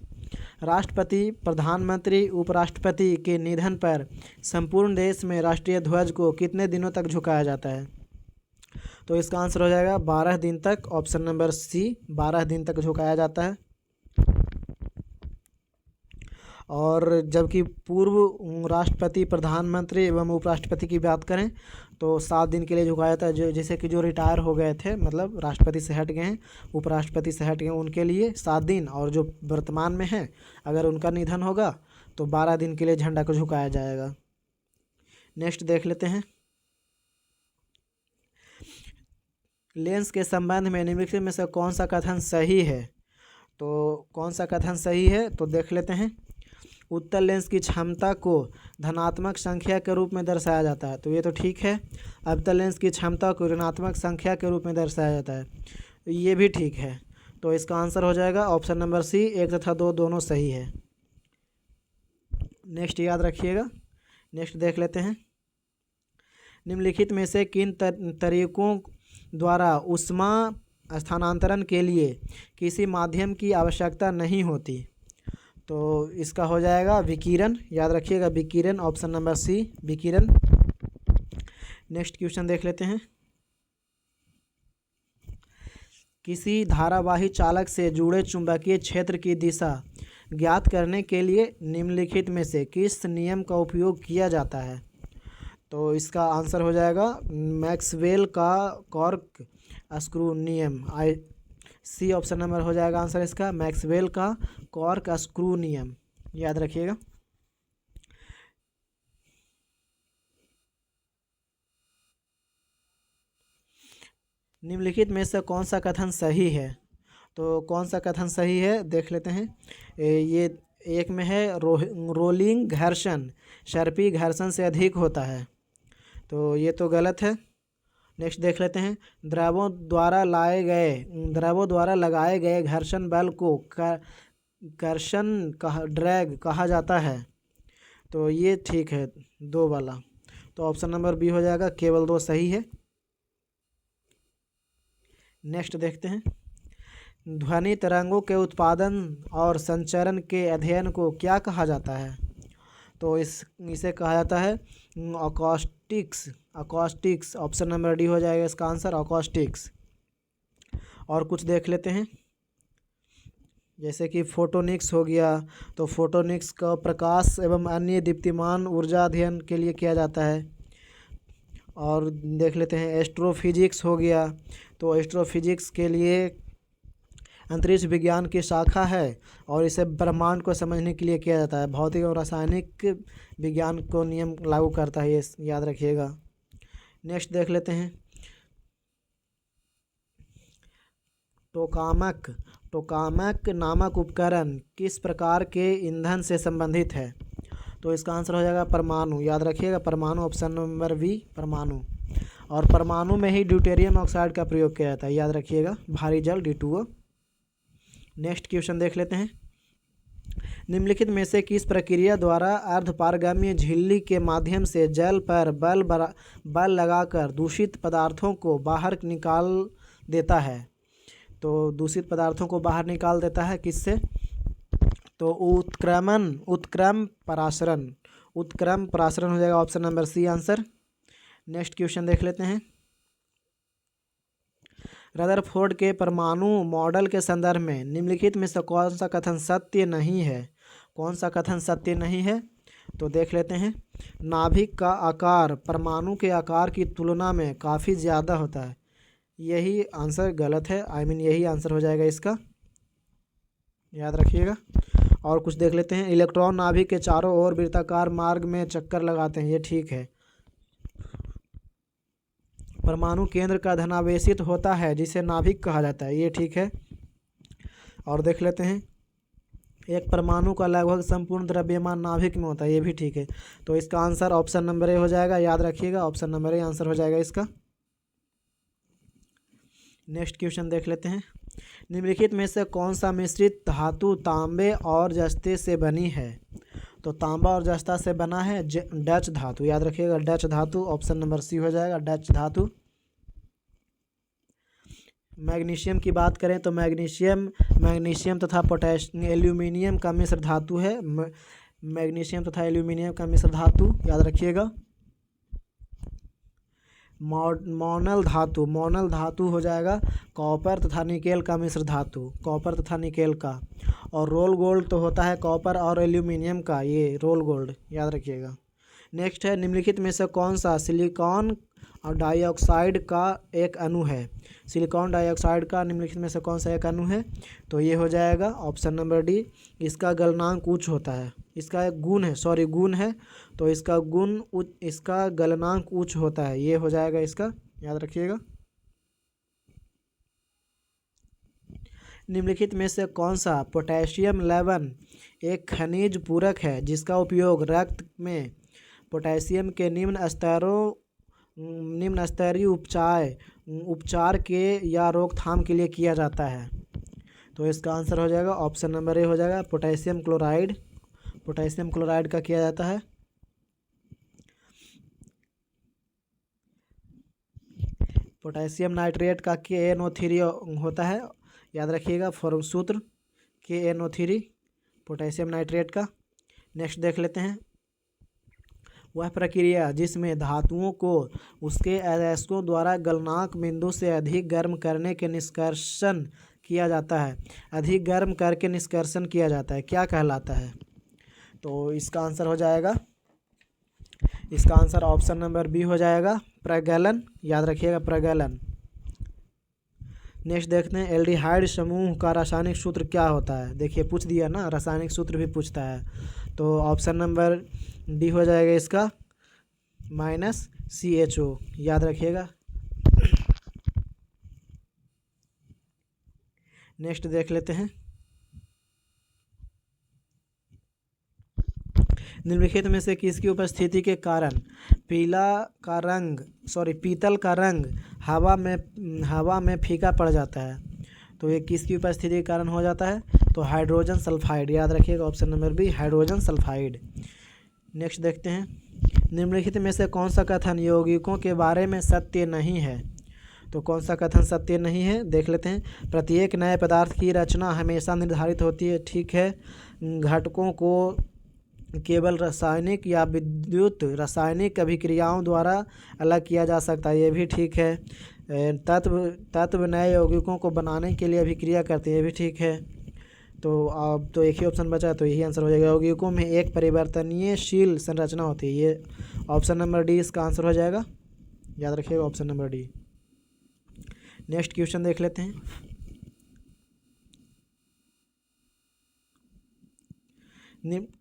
राष्ट्रपति, प्रधानमंत्री, उपराष्ट्रपति के निधन पर संपूर्ण देश में राष्ट्रीय ध्वज को कितने दिनों तक झुकाया जाता है? तो इसका आंसर हो जाएगा 12 दिन तक, ऑप्शन नंबर सी, 12 दिन तक झुकाया जाता है। और जबकि पूर्व राष्ट्रपति, प्रधानमंत्री एवं उपराष्ट्रपति की बात करें तो 7 दिन के लिए झुकाया जाता है। जैसे कि जो रिटायर हो गए थे, मतलब राष्ट्रपति से हट गए हैं, उपराष्ट्रपति से हट गए, उनके लिए 7 दिन, और जो वर्तमान में हैं अगर उनका निधन होगा तो 12 दिन के लिए झंडा को झुकाया जाएगा। नेक्स्ट देख लेते हैं। लेंस के संबंध में निम्नलिखित में से कौन सा कथन सही है? तो कौन सा कथन सही है तो देख लेते हैं। उत्तल लेंस की क्षमता को धनात्मक संख्या के रूप में दर्शाया जाता है, तो ये तो ठीक है। अवतल लेंस की क्षमता को ऋणात्मक संख्या के रूप में दर्शाया जाता है, तो ये भी ठीक है। तो इसका आंसर हो जाएगा ऑप्शन नंबर सी, 1 तथा 2 दोनों सही है। नेक्स्ट याद रखिएगा। नेक्स्ट देख लेते हैं। निम्नलिखित में से किन तरीकों द्वारा ऊष्मा स्थानांतरण के लिए किसी माध्यम की आवश्यकता नहीं होती? तो इसका हो जाएगा विकिरण, याद रखिएगा, विकिरण, ऑप्शन नंबर सी, विकिरण। नेक्स्ट क्वेश्चन देख लेते हैं। किसी धारावाही चालक से जुड़े चुंबकीय क्षेत्र की दिशा ज्ञात करने के लिए निम्नलिखित में से किस नियम का उपयोग किया जाता है? तो इसका आंसर हो जाएगा मैक्सवेल का कॉर्क स्क्रू नियम, सी ऑप्शन नंबर हो जाएगा आंसर इसका, मैक्सवेल का कॉर्क स्क्रू नियम, याद रखिएगा। निम्नलिखित में से कौन सा कथन सही है? तो कौन सा कथन सही है देख लेते हैं। ये एक में है रोलिंग घर्षण शर्पी घर्षण से अधिक होता है, तो ये तो गलत है। नेक्स्ट देख लेते हैं, द्रवों द्वारा लगाए गए घर्षण बल को कर्षण ड्रैग कहा जाता है, तो ये ठीक है 2 वाला, तो ऑप्शन नंबर बी हो जाएगा, केवल 2 सही है। नेक्स्ट देखते हैं, ध्वनि तरंगों के उत्पादन और संचरण के अध्ययन को क्या कहा जाता है? तो इसे कहा जाता है अकॉस्टिक्स, ऑप्शन नंबर डी हो जाएगा इसका आंसर, अकॉस्टिक्स। और कुछ देख लेते हैं, जैसे कि फोटोनिक्स हो गया, तो फोटोनिक्स का प्रकाश एवं अन्य दीप्तिमान ऊर्जा अध्ययन के लिए किया जाता है। और देख लेते हैं एस्ट्रोफिजिक्स हो गया, तो एस्ट्रोफिजिक्स के लिए अंतरिक्ष विज्ञान की शाखा है और इसे ब्रह्मांड को समझने के लिए किया जाता है। भौतिक और रासायनिक विज्ञान को नियम लागू करता है, ये याद रखिएगा। नेक्स्ट देख लेते हैं, टोकामक नामक उपकरण किस प्रकार के ईंधन से संबंधित है? तो इसका आंसर हो जाएगा परमाणु, याद रखिएगा परमाणु, ऑप्शन नंबर बी परमाणु। और परमाणु में ही ड्यूटेरियम ऑक्साइड का प्रयोग किया जाता है, याद रखिएगा, भारी जल D2O। नेक्स्ट क्वेश्चन देख लेते हैं, निम्नलिखित में से किस प्रक्रिया द्वारा अर्धपारगम्य झिल्ली के माध्यम से जल पर बल लगाकर दूषित पदार्थों को बाहर निकाल देता है? तो दूषित पदार्थों को बाहर निकाल देता है किससे? तो उत्क्रम परासरण हो जाएगा, option number C answer. Next question देख लेते हैं, रदरफोर्ड के परमाणु मॉडल के संदर्भ में निम्नलिखित में से कौन सा कथन सत्य नहीं है? कौन सा कथन सत्य नहीं है? तो देख लेते हैं, नाभिक का आकार परमाणु के आकार की तुलना में काफ़ी ज़्यादा होता है, यही आंसर गलत है, यही आंसर हो जाएगा इसका, याद रखिएगा। और कुछ देख लेते हैं, इलेक्ट्रॉन नाभिक के चारों ओर वृत्ताकार मार्ग में चक्कर लगाते हैं, ये ठीक है। परमाणु केंद्र का धनावेशित होता है जिसे नाभिक कहा जाता है, ये ठीक है। और देख लेते हैं, एक परमाणु का लगभग संपूर्ण द्रव्यमान नाभिक में होता है, ये भी ठीक है। तो इसका आंसर ऑप्शन नंबर ए हो जाएगा, याद रखिएगा, ऑप्शन नंबर ए आंसर हो जाएगा इसका। नेक्स्ट क्वेश्चन देख लेते हैं, निम्नलिखित में से कौन सा मिश्रित धातु तांबे और जस्ते से बनी है? तो तांबा और जस्ता से बना है डच धातु, याद रखिएगा, डच धातु, ऑप्शन नंबर सी हो जाएगा, डच धातु। मैग्नीशियम की बात करें तो मैग्नीशियम तथा एल्यूमिनियम का मिश्र धातु है, मैग्नीशियम तथा एल्यूमिनियम का मिश्र धातु, याद रखिएगा। मोनल धातु हो जाएगा कॉपर तथा निकेल का मिश्र धातु, कॉपर तथा निकेल का। और रोल गोल्ड तो होता है कॉपर और एल्यूमिनियम का, ये रोल गोल्ड, याद रखिएगा। नेक्स्ट है, निम्नलिखित में से कौन सा सिलिकॉन और डाइऑक्साइड का एक अणु है? सिलिकॉन डाइऑक्साइड का निम्नलिखित में से कौन सा एक अणु है? तो ये हो जाएगा ऑप्शन नंबर डी, इसका गलनांक उच्च होता है, इसका एक गुण है, तो इसका गलनांक उच्च होता है, ये हो जाएगा इसका, याद रखिएगा। निम्नलिखित में से कौन सा पोटेशियम लवण एक खनिज पूरक है जिसका उपयोग रक्त में पोटेशियम के निम्न स्तरीय उपचार के या रोकथाम के लिए किया जाता है? तो इसका आंसर हो जाएगा ऑप्शन नंबर ए हो जाएगा, पोटेशियम क्लोराइड का किया जाता है। पोटेशियम नाइट्रेट का KNO3 होता है, याद रखिएगा, फॉर्म सूत्र KNO3 पोटेशियम नाइट्रेट का। नेक्स्ट देख लेते हैं, वह प्रक्रिया जिसमें धातुओं को उसके अयस्कों द्वारा गलनांक बिंदु से अधिक गर्म करने के निष्कर्षण किया जाता है, अधिक गर्म करके निष्कर्षण किया जाता है, क्या कहलाता है? तो इसका आंसर हो जाएगा, इसका आंसर ऑप्शन नंबर बी हो जाएगा, प्रगलन, याद रखिएगा, प्रगलन। नेक्स्ट देखते हैं एल्डिहाइड समूह का रासायनिक सूत्र क्या होता है। देखिए पूछ दिया ना, रासायनिक सूत्र भी पूछता है। तो ऑप्शन नंबर डी हो जाएगा इसका -CHO, याद रखिएगा। नेक्स्ट देख लेते हैं निम्नलिखित में से किसकी उपस्थिति के कारण पीतल का रंग हवा में फीका पड़ जाता है। तो ये किसकी उपस्थिति के कारण हो जाता है? तो हाइड्रोजन सल्फाइड, याद रखिएगा option number B hydrogen sulphide. Next देखते हैं निम्नलिखित में से कौन सा कथन यौगिकों के बारे में सत्य नहीं है। तो कौन सा कथन सत्य नहीं है देख लेते हैं। प्रत्येक नए पदार्थ की रचना हमेशा निर्धारित होती है, ठीक है। घटकों को केवल रासायनिक या विद्युत रासायनिक अभिक्रियाओं द्वारा अलग किया जा सकता है, ये भी ठीक है। तत्व नए यौगिकों को बनाने के लिए अभिक्रिया करते हैं, ये भी ठीक है। तो अब तो एक ही ऑप्शन बचा, तो यही आंसर हो जाएगा। यौगिकों में एक परिवर्तनशील संरचना होती है, ये ऑप्शन नंबर डी इसका आंसर हो जाएगा, याद रखिएगा option number D. Next question देख लेते हैं।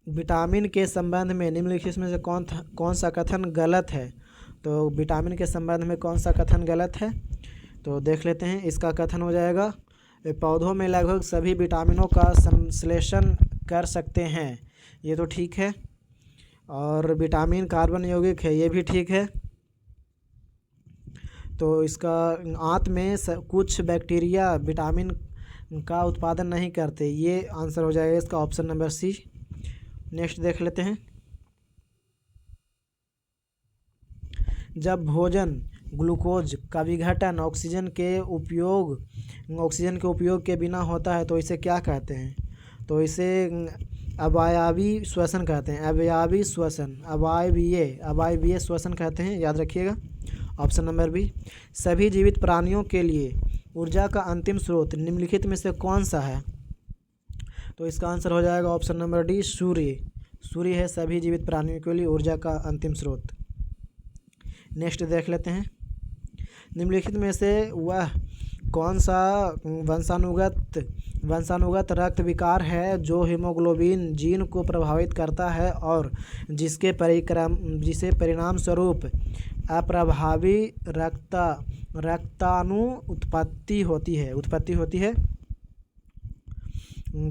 विटामिन के संबंध में निम्नलिखित में से कौन सा कथन गलत है। तो विटामिन के संबंध में कौन सा कथन गलत है, तो देख लेते हैं। इसका कथन हो जाएगा पौधों में लगभग सभी विटामिनों का संश्लेषण कर सकते हैं, ये तो ठीक है। और विटामिन कार्बन यौगिक है, ये भी ठीक है। तो इसका आंत में कुछ बैक्टीरिया विटामिन का उत्पादन नहीं करते, ये आंसर हो जाएगा इसका ऑप्शन नंबर सी। नेक्स्ट देख लेते हैं। जब भोजन ग्लूकोज का विघटन ऑक्सीजन के उपयोग के बिना होता है तो इसे क्या कहते हैं। तो इसे अवायवीय श्वसन कहते हैं, अवायवीय श्वसन कहते हैं, याद रखिएगा ऑप्शन नंबर बी। सभी जीवित प्राणियों के लिए ऊर्जा का अंतिम स्रोत निम्नलिखित में से कौन सा है। तो इसका आंसर हो जाएगा ऑप्शन नंबर डी सूर्य है सभी जीवित प्राणियों के लिए ऊर्जा का अंतिम स्रोत। नेक्स्ट देख लेते हैं। निम्नलिखित में से वह कौन सा वंशानुगत रक्त विकार है जो हीमोग्लोबिन जीन को प्रभावित करता है और जिसे परिणाम स्वरूप अप्रभावी रक्ताणु उत्पत्ति होती है।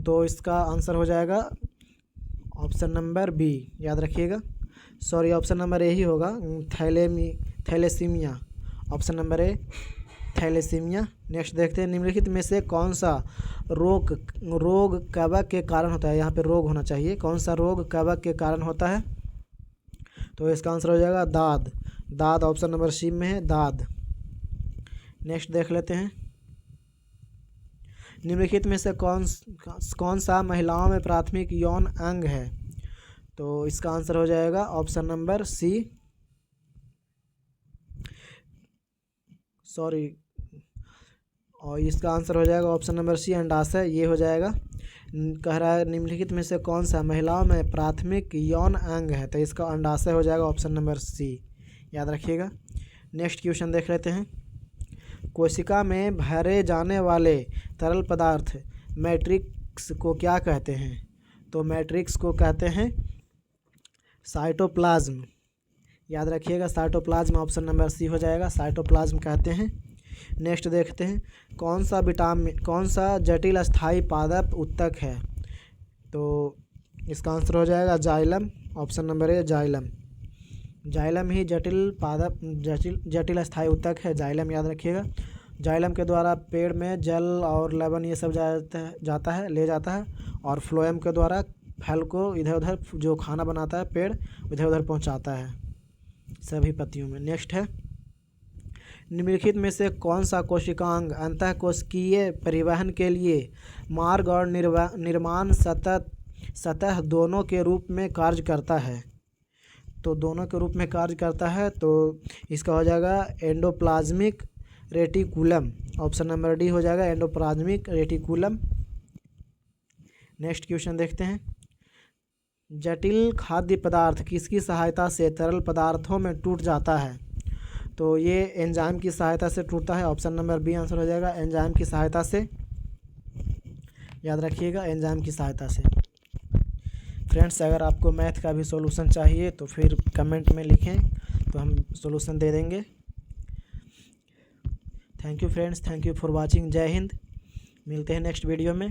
तो इसका आंसर हो जाएगा ऑप्शन नंबर बी, याद रखिएगा। सॉरी ऑप्शन नंबर ए ही होगा, thalassaemia, option number A thalassaemia. Next देखते हैं। निम्नलिखित में से कौन सा रोग कवक के कारण होता है। यहाँ पे रोग होना चाहिए। कौन सा रोग कवक के कारण होता है। तो इसका आंसर हो जाएगा दाद ऑप्शन नंबर सी में है, दाद। नेक्स्ट देख लेते हैं। निम्नलिखित में से कौन सा महिलाओं में प्राथमिक यौन अंग है। तो इसका आंसर हो जाएगा ऑप्शन नंबर सी, और इसका आंसर हो जाएगा ऑप्शन नंबर सी अंडाशय, ये हो जाएगा। कह रहा है निम्नलिखित में से कौन सा महिलाओं में प्राथमिक यौन अंग है, तो इसका अंडाशय हो जाएगा ऑप्शन नंबर सी, याद रखिएगा। नेक्स्ट क्वेश्चन देख लेते हैं। कोशिका में भरे जाने वाले तरल पदार्थ मैट्रिक्स को क्या कहते हैं। तो मैट्रिक्स को कहते हैं साइटोप्लाज्म, याद रखिएगा साइटोप्लाज्म, ऑप्शन नंबर सी हो जाएगा, साइटोप्लाज्म कहते हैं। नेक्स्ट देखते हैं। कौन सा जटिल स्थायी पादप उत्तक है। तो इसका आंसर हो जाएगा xylem, option number A xylem ही जटिल स्थायी उत्तक है, जाइलम, याद रखिएगा। जाइलम के द्वारा पेड़ में जल और लवण ये सब ले जाता है और फ्लोएम के द्वारा फल को इधर उधर जो खाना बनाता है पेड़ इधर उधर पहुंचाता है सभी पत्तियों में। नेक्स्ट है। निम्नलिखित में से कौन सा कोशिकांग अंतःकोशिकीय परिवहन के लिए मार्ग और निर्माण सतह दोनों के रूप में कार्य करता है। तो दोनों के रूप में कार्य करता है, तो इसका हो जाएगा endoplasmic reticulum, option number D हो जाएगा एंडोप्लाज्मिक रेटिकुलम। नेक्स्ट क्वेश्चन देखते हैं। जटिल खाद्य पदार्थ किसकी सहायता से तरल पदार्थों में टूट जाता है। तो ये एंजाइम की सहायता से टूटता है। ऑप्शन नंबर बी आंसर हो जाएगा, एंजाइम की सहायता से। याद रखिएगा, एंजाइम की सहायता से। फ्रेंड्स, अगर आपको मैथ का भी सॉल्यूशन चाहिए तो फिर कमेंट में लिखें, तो हम सॉल्यूशन दे देंगे। Thank you friends, thank you for watching. जय हिंद। मिलते हैं नेक्स्ट वीडियो में।